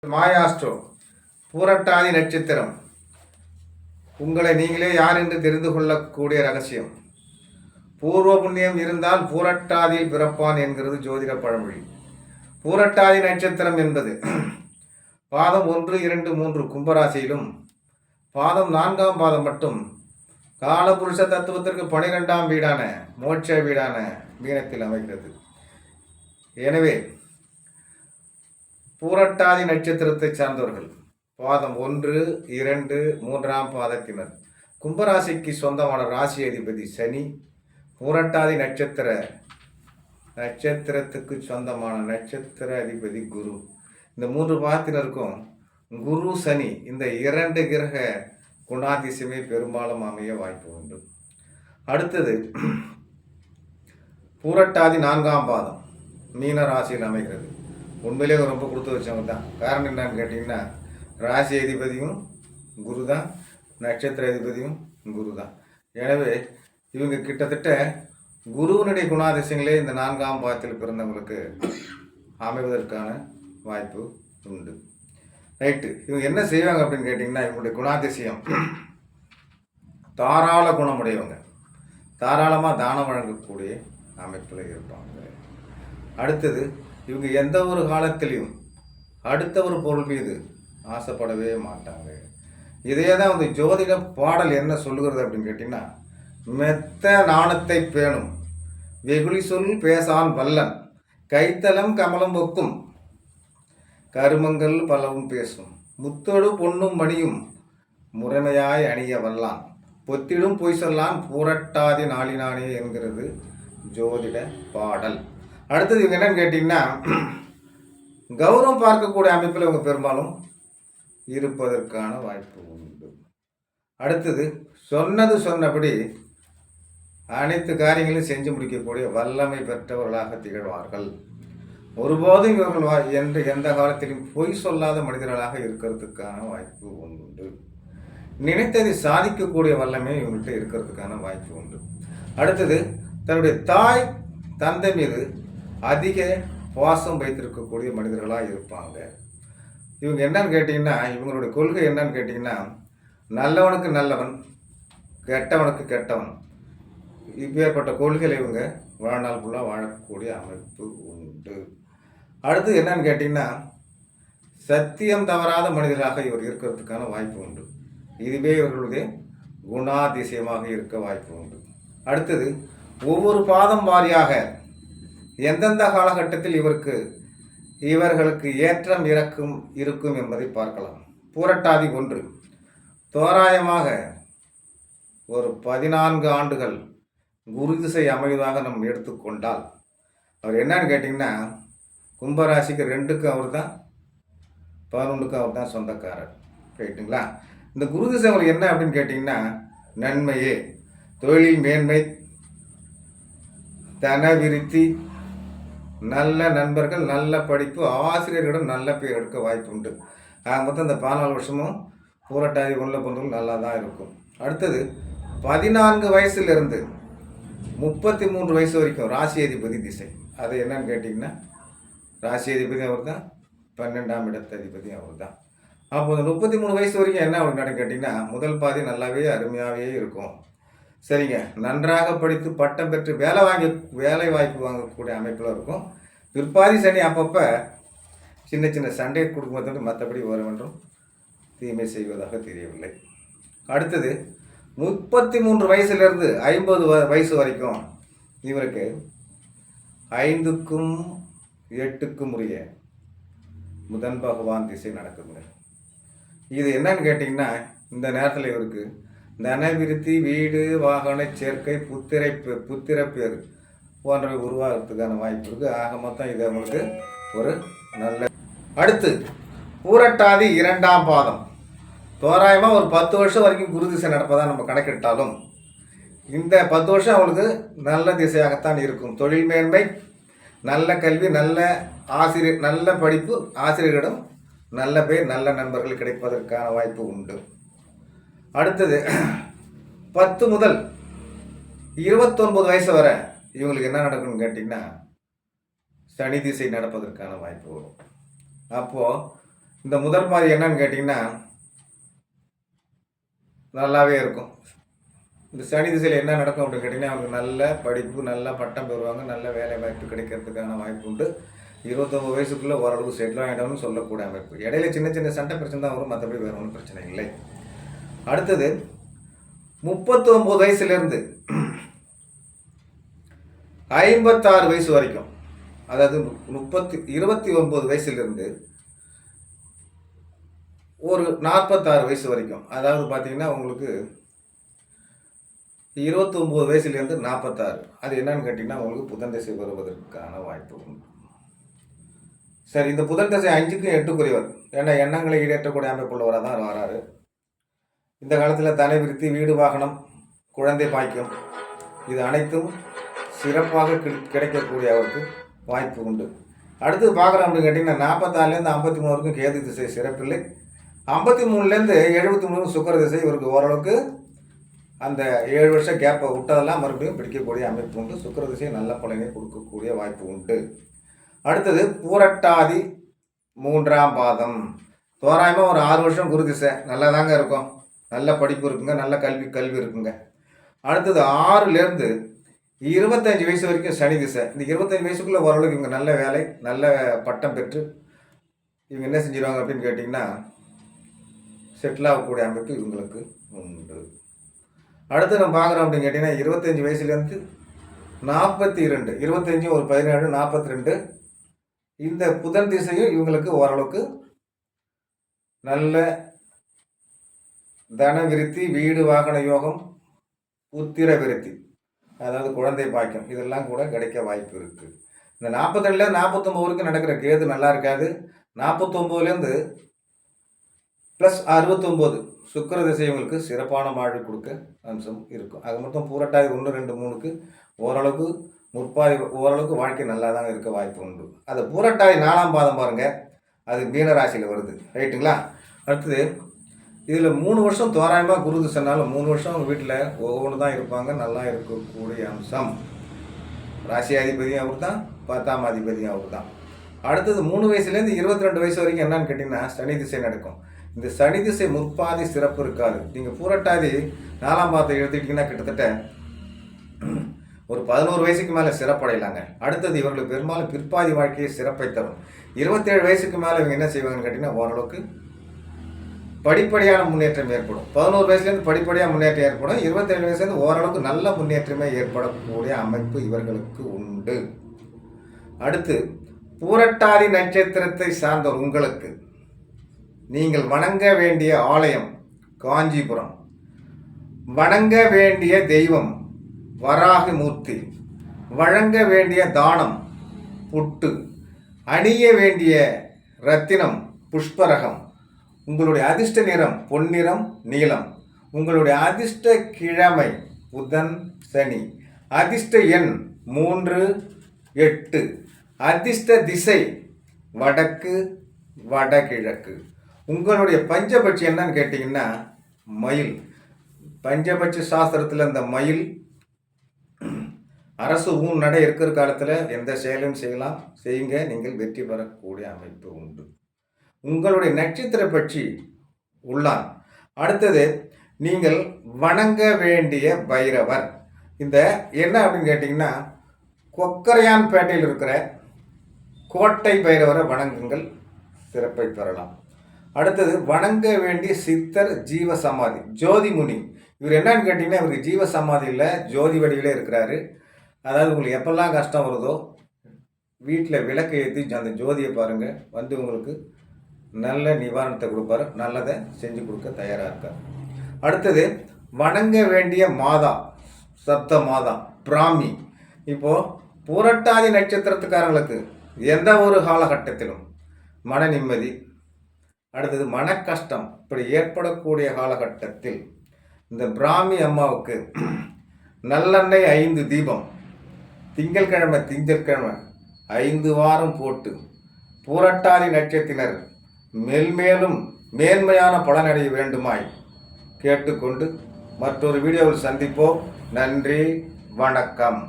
மாயாஸ்ட்ரோ பூரட்டாதி நட்சத்திரம் உங்களை நீங்களே யார் என்று தெரிந்து கொள்ளக்கூடிய ரகசியம். பூர்வ புண்ணியம் இருந்தால் பூரட்டாதியில் பிறப்பான் என்கிறது ஜோதிட பழமொழி. பூரட்டாதி நட்சத்திரம் என்பது பாதம் 1, 2, 3 கும்பராசியிலும் பாதம் 4ஆம் பாதம் மட்டும் காலபுருஷ தத்துவத்திற்கு 12ஆம் வீடான மோட்ச வீடான மீனத்தில் அமைகிறது. எனவே பூரட்டாதி நட்சத்திரத்தை சார்ந்தவர்கள் பாதம் 1, 2, 3ஆம் பாதத்தினர் கும்பராசிக்கு சொந்தமான ராசி அதிபதி சனி, பூரட்டாதி நட்சத்திரத்துக்கு சொந்தமான நட்சத்திர அதிபதி குரு. இந்த 3 பாதத்தினருக்கும் குரு சனி இந்த 2 கிரக குணாதிசயமே பெரும்பாலும் அமைய வாய்ப்பு உண்டு. அடுத்தது பூரட்டாதி 4ஆம் பாதம் மீன ராசியில் அமைகிறது. உண்மையிலே ரொம்ப கொடுத்து வச்சவங்க தான். காரணம் என்னன்னு கேட்டிங்கன்னா, ராசி அதிபதியும் குரு தான், நட்சத்திர அதிபதியும் குரு தான். எனவே இவங்க கிட்டத்தட்ட குருவனுடைய குணாதிசயங்களே இந்த 4ஆம் பாதத்தில் பிறந்தவங்களுக்கு அமைவதற்கான வாய்ப்பு உண்டு. ரைட்டு. இவங்க என்ன செய்வாங்க அப்படின்னு கேட்டிங்கன்னா, இவங்களுடைய குணாதிசயம் தாராள குணமுடையவங்க, தாராளமாக தானம் வழங்கக்கூடிய அமைப்பில் இருப்பாங்க. அடுத்தது இவங்க எந்த ஒரு காலத்திலையும் அடுத்த ஒரு பொருள் மீது ஆசைப்படவே மாட்டாங்க. இதே தான் வந்து ஜோதிட பாடல் என்ன சொல்லுகிறது அப்படின்னு கேட்டிங்கன்னா, மெத்த நாணத்தை பேணும் வெகுளி சொல் பேசான் வல்லன் கைத்தலம் கமலம் ஒக்கும் கருமங்கள் பலவும் பேசும் முத்தோடு பொன்னும் மணியும் முறைமையாய் அணிய வல்லான் பொத்திடும் பொய் சொல்லான் பூரட்டாதி நாளினானே என்கிறது ஜோதிட பாடல். அடுத்தது இவங்க என்னன்னு கேட்டிங்கன்னா, கௌரவம் பார்க்கக்கூடிய அமைப்பில் இவங்க பெரும்பாலும் இருப்பதற்கான வாய்ப்பு உண்டு. அடுத்தது சொன்னபடி அனைத்து காரியங்களையும் செஞ்சு முடிக்கக்கூடிய வல்லமை பெற்றவர்களாக திகழ்வார்கள். ஒருபோதும் இவர்கள் என்று எந்த காலத்திலும் பொய் சொல்லாத மனிதர்களாக இருக்கிறதுக்கான வாய்ப்பு உண்டு. நினைத்ததை சாதிக்கக்கூடிய வல்லமை இவங்கள்ட்ட இருக்கிறதுக்கான வாய்ப்பு உண்டு. அடுத்தது தன்னுடைய தாய் தந்தை மீது அதிக பாசம் வைத்திருக்கக்கூடிய மனிதர்களாக இருப்பாங்க. இவங்க என்னன்னு கேட்டிங்கன்னா, இவங்களுடைய கொள்கை என்னன்னு கேட்டிங்கன்னா, நல்லவனுக்கு நல்லவன் கெட்டவனுக்கு கெட்டவன், இப்பேற்பட்ட கொள்கையில் இவங்க வாழ்நாள் ஃபுல்லாக வாழக்கூடிய அமைப்பு உண்டு. அடுத்து என்னன்னு கேட்டிங்கன்னா, சத்தியம் தவறாத மனிதராக இவர் இருக்கிறதுக்கான வாய்ப்பு உண்டு. இதுவே இவர்களுடைய குணாதிசயமாக இருக்க வாய்ப்பு உண்டு. அடுத்தது ஒவ்வொரு பாதம் வாரியாக எந்தெந்த காலகட்டத்தில் இவர்களுக்கு ஏற்றம் இருக்கும் என்பதை பார்க்கலாம். பூரட்டாதி 1 தோராயமாக ஒரு 14 ஆண்டுகள் குரு திசை அமைவதாக நம்ம எடுத்துக்கொண்டால், அவர் என்னன்னு கேட்டிங்கன்னா, கும்பராசிக்கு 2க்கு அவர் தான், 11க்கு அவர் தான் சொந்தக்காரர். ரைட்டுங்களா? இந்த குரு திசை அவங்களுக்கு என்ன அப்படின்னு கேட்டிங்கன்னா, நன்மையே, தொழில் மேன்மை, தன விருத்தி, நல்ல நண்பர்கள், நல்ல படிப்பு, ஆசிரியர்களிடம் நல்ல பேர் எடுக்க வாய்ப்பு உண்டு. மொத்தம் இந்த 14 வருஷமும் பூரட்டாதி 1 பொருள் நல்லா தான் இருக்கும். அடுத்தது 14 வயசுலேருந்து 33 வயசு வரைக்கும் ராசி அதிபதி திசை. அது என்னன்னு கேட்டிங்கன்னா, ராசி அதிபதி அவர் தான், 12ஆம் இடத்து அதிபதி அவர் தான். அப்போ இந்த 33 வயசு வரைக்கும் என்ன அவருக்கு கேட்டிங்கன்னா, முதல் பாதி நல்லாவே அருமையாகவே இருக்கும். சரிங்க, நன்றாக படித்து பட்டம் பெற்று வேலை வாய்ப்பு வாங்கக்கூடிய அமைப்பில் இருக்கும். பிற்பாதி சனி அப்பப்போ சின்ன சின்ன சண்டை கொடுக்கும்போது மற்றபடி ஒன்றும் தீமை செய்வதாக தெரியவில்லை. அடுத்தது 33 வயசுலேருந்து 50 வயசு வரைக்கும் இவருக்கு 5க்கும் 8க்கும் உரிய புதன் பகவான் திசை நடக்குதுங்க. இது என்னன்னு கேட்டிங்கன்னா, இந்த நேரத்தில் இவருக்கு தனவிருத்தி, வீடு, வாகன சேர்க்கை, புத்திரப்பேர் போன்றவை உருவாகிறதுக்கான வாய்ப்பு இருக்குது. ஆக மொத்தம் இது அவங்களுக்கு ஒரு நல்ல. அடுத்து பூரட்டாதி 2ஆம் பாதம் தோராயமாக ஒரு 10 வருஷம் வரைக்கும் குரு திசை நடப்பதாக நம்ம கணக்கிட்டாலும், இந்த 10 வருஷம் அவங்களுக்கு நல்ல திசையாகத்தான் இருக்கும். தொழில் மேன்மை, நல்ல கல்வி, நல்ல ஆசிரியர், நல்ல படிப்பு, ஆசிரியர்களிடம் நல்ல பேர், நல்ல நண்பர்கள் கிடைப்பதற்கான வாய்ப்பு உண்டு. அடுத்தது 10 முதல் 29 வயசு வரை இவங்களுக்கு என்ன நடக்கும்னு கேட்டிங்கன்னா, சனி திசை நடப்பதற்கான வாய்ப்பு வரும். அப்போது இந்த முதல் பாதி என்னன்னு கேட்டிங்கன்னா நல்லாவே இருக்கும். இந்த சனி திசையில் என்ன நடக்கும் அப்படின்னு கேட்டிங்கன்னா அவங்களுக்கு நல்ல படிப்பு, நல்ல பட்டம் பெறுவாங்க, நல்ல வேலை வாய்ப்பு கிடைக்கிறதுக்கான வாய்ப்பு உண்டு. 29 வயசுக்குள்ளே ஓரளவுக்கு செட்டில் ஆகிட்டோம்னு சொல்லக்கூடிய அமைப்பு. இடையில சின்ன சின்ன சண்டை பிரச்சனை தான் வரும், மற்றபடி வேறு ஒன்றும் பிரச்சனை இல்லை. அடுத்தது 39 வயசுலேருந்து 56 வயசு வரைக்கும், அதாவது 29 வயசுலேருந்து ஒரு 46 வயசு வரைக்கும், அதாவது பார்த்தீங்கன்னா உங்களுக்கு 29 வயசுலேருந்து 46, அது என்னன்னு கேட்டிங்கன்னா உங்களுக்கு புதன் திசை வருவதற்கான வாய்ப்பு உண்டு. சரி, இந்த புதன் திசை 5க்கும் 8க்குரியவர், ஏன்னா எண்ணங்களை ஈடேற்றக்கூடிய அமைப்புள்ளவராக தான் வராரு. இந்த காலத்தில் தலை விருத்தி, வீடு, வாகனம், குழந்தை பாய்க்கும், இது அனைத்தும் சிறப்பாக கிடைக்கக்கூடிய அவருக்கு வாய்ப்பு உண்டு. அடுத்து பார்க்குறோம் அப்படின்னு கேட்டிங்கன்னா 44லேருந்து 53 வரைக்கும் கேது திசை சிறப்பில்லை. 53லேருந்து 73 சுக்கர திசை இவருக்கு ஓரளவுக்கு அந்த 7 வருஷம் கேப்பை விட்டதெல்லாம் மறுபடியும் பிடிக்கக்கூடிய அமைப்பு உண்டு. சுக்கர திசை நல்ல பலனை கொடுக்கக்கூடிய வாய்ப்பு உண்டு. அடுத்தது பூரட்டாதி 3ஆம் பாதம், தோராயமாக ஒரு 6 வருஷம் குரு திசை நல்லா தாங்க இருக்கும். நல்ல படிப்பு இருக்குங்க, நல்ல கல்வி இருக்குங்க. அடுத்தது 6லேருந்து 25 வயசு வரைக்கும் சனி திசை. இந்த 25 வயசுக்குள்ளே ஓரளவுக்கு இவங்க நல்ல வேலை, நல்ல பட்டம் பெற்று இவங்க என்ன செஞ்சிருவாங்க அப்படின்னு கேட்டிங்கன்னா செட்டில் ஆகக்கூடிய அமைப்பு இவங்களுக்கு உண்டு. அடுத்து நம்ம பார்க்குறோம் அப்படின்னு கேட்டிங்கன்னா 25 வயசுலேருந்து 42, 25 ஒரு 17, 42, இந்த புதன் திசையும் இவங்களுக்கு ஓரளவுக்கு நல்ல தன விருத்தி, வீடு, வாகன யோகம், புத்திர விருத்தி, அதாவது குழந்தை பாக்கியம், இதெல்லாம் கூட கிடைக்க வாய்ப்பு இருக்குது. இந்த 42லேருந்து 49 வரைக்கும் நடக்கிற கேது நல்லா இருக்காது. 49லேருந்து ப்ளஸ் 69 சுக்கர திசை இவங்களுக்கு சிறப்பான வாழ்வு கொடுக்க அம்சம் இருக்கும். அது மட்டும் பூரட்டாதி 1, 2, 3க்கு ஓரளவுக்கு முற்பாதி ஓரளவுக்கு வாழ்க்கை நல்லா தான் இருக்க வாய்ப்பு உண்டு. அது பூரட்டாதி 4ஆம் பாதம் பாருங்கள், அது மீன ராசியில் வருது, ரைட்டுங்களா? அடுத்தது இதில் 3 வருஷம் தோராயமாக குரு திசைனாலும் 3 வருஷம் அவங்க வீட்டில் ஒவ்வொன்று தான் இருப்பாங்க, நல்லா இருக்கக்கூடிய அம்சம். ராசி அதிபதியும் அவர் தான், 10ஆம் அதிபதியும் அவர் தான். அடுத்தது 3 வயசுலேருந்து 22 வயசு வரைக்கும் என்னன்னு கேட்டிங்கன்னா சனி திசை நடக்கும். இந்த சனி திசை முற்பாதி சிறப்பு இருக்காது. நீங்கள் பூரட்டாதி 4ஆம் பாதத்தை எடுத்துக்கிட்டிங்கன்னா கிட்டத்தட்ட ஒரு 11 வயசுக்கு மேலே சிறப்படையலாங்க. அடுத்தது இவர்களுக்கு பெரும்பாலும் பிற்பாதி வாழ்க்கையை சிறப்பை தரும். 27 வயசுக்கு மேலே இவங்க என்ன செய்வாங்கன்னு கேட்டிங்கன்னா ஓரளவுக்கு படிப்படியான முன்னேற்றம் ஏற்படும். 11 வயசுலேருந்து படிப்படியாக முன்னேற்றம் ஏற்படும். 27 வயசுலேருந்து ஓரளவுக்கு நல்ல முன்னேற்றமே ஏற்படக்கூடிய அமைப்பு இவர்களுக்கு உண்டு. அடுத்து பூரட்டாதி நட்சத்திரத்தை சார்ந்தவர் உங்களுக்கு நீங்கள் வணங்க வேண்டிய ஆலயம் காஞ்சிபுரம், வணங்க வேண்டிய தெய்வம் வராகமூர்த்தி, வழங்க வேண்டிய தானம் புட்டு, அணிய வேண்டிய ரத்தினம் புஷ்பரகம், உங்களுடைய அதிர்ஷ்ட நிறம் பொன்னிறம் நீலம், உங்களுடைய அதிர்ஷ்ட கிழமை புதன் சனி, அதிர்ஷ்ட எண் 3, 8, அதிர்ஷ்ட திசை வடக்கு வடகிழக்கு. உங்களுடைய பஞ்சபட்சி என்னன்னு கேட்டிங்கன்னா மயில். பஞ்சபட்சி சாஸ்திரத்தில் இந்த மயில் அரசு நடை இருக்கிற காலத்தில் எந்த செயலும் செய்யுங்க, நீங்கள் வெற்றி பெறக்கூடிய அமைப்பு உண்டு. உங்களுடைய நட்சத்திர பட்சி உள்ளான். அடுத்தது நீங்கள் வணங்க வேண்டிய பைரவர் இந்த என்ன அப்படின்னு கேட்டிங்கன்னா கொக்கரையான் பேட்டையில் இருக்கிற கோட்டை பைரவரை வணங்குங்கள், சிறப்பை பெறலாம். அடுத்தது வணங்க வேண்டிய சித்தர் ஜீவ சமாதி ஜோதிமுனி. இவர் என்னன்னு கேட்டிங்கன்னா இவருக்கு ஜீவ சமாதியில் ஜோதி வடிவிலே இருக்கிறாரு. அதாவது உங்களுக்கு எப்பெல்லாம் கஷ்டம் வருதோ வீட்டில் விளக்கு ஏற்றி அந்த ஜோதியை பாருங்கள், வந்து உங்களுக்கு நல்ல நிவாரணத்தை கொடுப்பாரு, நல்லதை செஞ்சு கொடுக்க தயாராக இருக்கார். அடுத்தது வணங்க வேண்டிய மாதா சப்த மாதா பிராமி. இப்போது பூரட்டாதி நட்சத்திரத்துக்காரங்களுக்கு எந்த ஒரு காலகட்டத்திலும் மன நிம்மதி, அடுத்தது மன கஷ்டம் இப்படி ஏற்படக்கூடிய காலகட்டத்தில் இந்த பிராமி அம்மாவுக்கு நல்லெண்ணெய் 5 தீபம் திங்கட்கிழமை 5 வாரம் போட்டு பூரட்டாதி நட்சத்தினர் மேல்மேலும் மேன்மையான பலனடைய வேண்டுமாய் கேட்டுக்கொண்டு மற்றொரு வீடியோவில் சந்திப்போம். நன்றி, வணக்கம்.